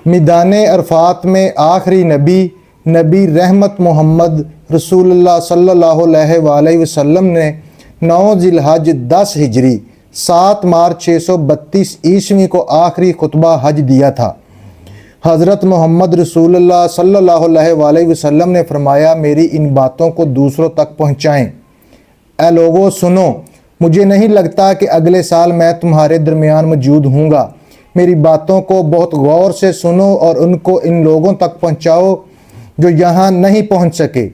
میدان عرفات میں آخری نبی رحمت محمد رسول اللہ صلی اللہ علیہ وآلہ وسلم نے 9 ذی الحج 10 ہجری 7 مارچ 632 عیسوی کو آخری خطبہ حج دیا تھا۔ حضرت محمد رسول اللہ صلی اللہ علیہ وآلہ وسلم نے فرمایا، میری ان باتوں کو دوسروں تک پہنچائیں۔ اے لوگو سنو، مجھے نہیں لگتا کہ اگلے سال میں تمہارے درمیان موجود ہوں گا۔ میری باتوں کو بہت غور سے سنو اور ان کو ان لوگوں تک پہنچاؤ جو یہاں نہیں پہنچ سکے۔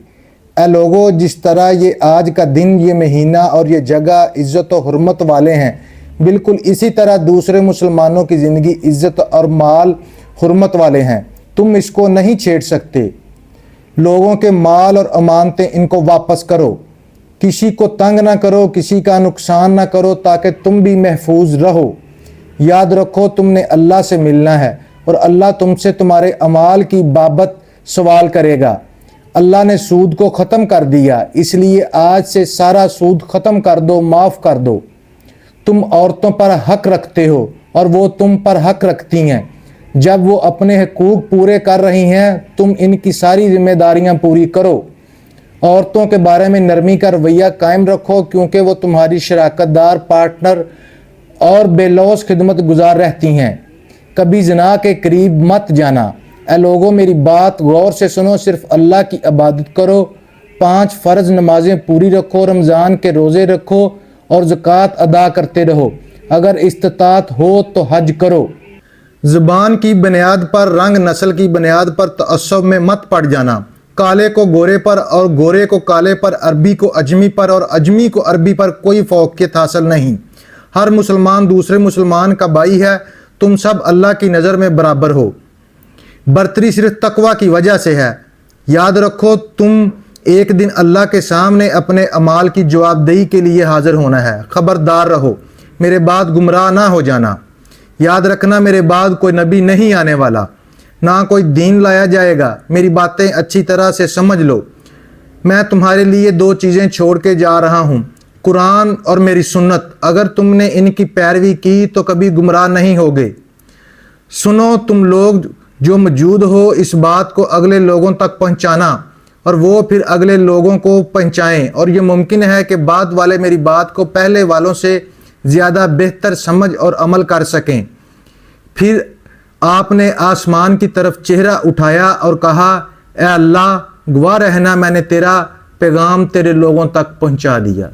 اے لوگو، جس طرح یہ آج کا دن، یہ مہینہ اور یہ جگہ عزت و حرمت والے ہیں، بالکل اسی طرح دوسرے مسلمانوں کی زندگی عزت اور مال حرمت والے ہیں۔ تم اس کو نہیں چھیڑ سکتے۔ لوگوں کے مال اور امانتیں ان کو واپس کرو، کسی کو تنگ نہ کرو، کسی کا نقصان نہ کرو تاکہ تم بھی محفوظ رہو۔ یاد رکھو تم نے اللہ سے ملنا ہے اور اللہ تم سے تمہارے اعمال کی بابت سوال کرے گا۔ اللہ نے سود کو ختم کر دیا، اس لیے آج سے سارا سود ختم کر دو، معاف کر دو۔ تم عورتوں پر حق رکھتے ہو اور وہ تم پر حق رکھتی ہیں۔ جب وہ اپنے حقوق پورے کر رہی ہیں، تم ان کی ساری ذمہ داریاں پوری کرو۔ عورتوں کے بارے میں نرمی کا رویہ قائم رکھو کیونکہ وہ تمہاری شراکت دار، پارٹنر اور بے لوث خدمت گزار رہتی ہیں۔ کبھی زنا کے قریب مت جانا۔ اے لوگوں، میری بات غور سے سنو، صرف اللہ کی عبادت کرو، 5 فرض نمازیں پوری رکھو، رمضان کے روزے رکھو اور زکوٰۃ ادا کرتے رہو۔ اگر استطاعت ہو تو حج کرو۔ زبان کی بنیاد پر، رنگ نسل کی بنیاد پر تعصب میں مت پڑ جانا۔ کالے کو گورے پر اور گورے کو کالے پر، عربی کو اجمی پر اور اجمی کو عربی پر کوئی فوقیت حاصل نہیں۔ ہر مسلمان دوسرے مسلمان کا بھائی ہے، تم سب اللہ کی نظر میں برابر ہو۔ برتری صرف تقوی کی وجہ سے ہے۔ یاد رکھو تم ایک دن اللہ کے سامنے اپنے اعمال کی جواب دہی کے لیے حاضر ہونا ہے۔ خبردار رہو، میرے بعد گمراہ نہ ہو جانا۔ یاد رکھنا میرے بعد کوئی نبی نہیں آنے والا، نہ کوئی دین لایا جائے گا۔ میری باتیں اچھی طرح سے سمجھ لو۔ میں تمہارے لیے 2 چیزیں چھوڑ کے جا رہا ہوں، قرآن اور میری سنت۔ اگر تم نے ان کی پیروی کی تو کبھی گمراہ نہیں ہوگے۔ سنو تم لوگ جو موجود ہو، اس بات کو اگلے لوگوں تک پہنچانا اور وہ پھر اگلے لوگوں کو پہنچائیں، اور یہ ممکن ہے کہ بعد والے میری بات کو پہلے والوں سے زیادہ بہتر سمجھ اور عمل کر سکیں۔ پھر آپ نے آسمان کی طرف چہرہ اٹھایا اور کہا، اے اللہ، گواہ رہنا میں نے تیرا پیغام تیرے لوگوں تک پہنچا دیا۔